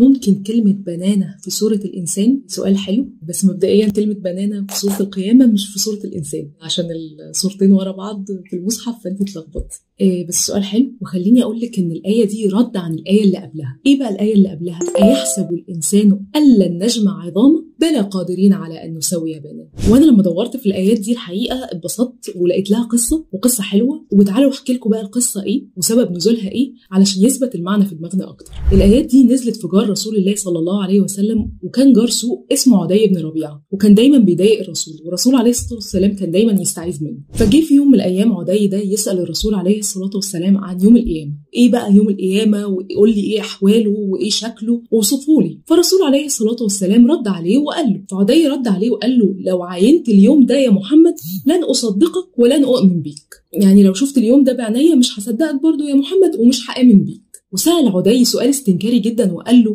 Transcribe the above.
ممكن كلمة بنانة في سورة الإنسان؟ سؤال حلو، بس مبدئيا كلمة بنانة في سورة القيامة مش في سورة الإنسان، عشان الصورتين ورا بعض في المصحف فأنت اتلخبطت. بس سؤال حلو، وخليني أقول لك إن الآية دي رد عن الآية اللي قبلها. إيه بقى الآية اللي قبلها؟ أيحسب الإنسان أن لن نجمع عظامه بلى قادرين على أن نسوي بنانه. وأنا لما دورت في الآيات دي الحقيقة اتبسطت ولقيت لها قصة، وقصة حلوة، وتعالوا أحكي لكم بقى القصة إيه وسبب نزولها إيه علشان يثبت المعنى في دماغنا أكتر. الآيات دي نزلت في جار رسول الله صلى الله عليه وسلم، وكان جار سوء اسمه عدي بن ربيعة، وكان دايما بيضايق الرسول، والرسول عليه الصلاة والسلام كان دايما يستعيذ منه. فجه في يوم من الأيام عدي ده يسأل الرسول عليه الصلاة والسلام عن يوم القيامة. إيه بقى يوم القيامة، ويقول لي إيه أحواله وإيه شكله وصفه لي. فالرسول عليه الصلاة والسلام رد عليه وقال له، فعدي رد عليه وقال له: لو عاينت اليوم ده يا محمد لن أصدقك ولن أؤمن بيك. يعني لو شفت اليوم ده بعناية مش هصدقك برضو يا محمد ومش هآمن بيك. وسأل عدي سؤال استنكاري جدا وقال له: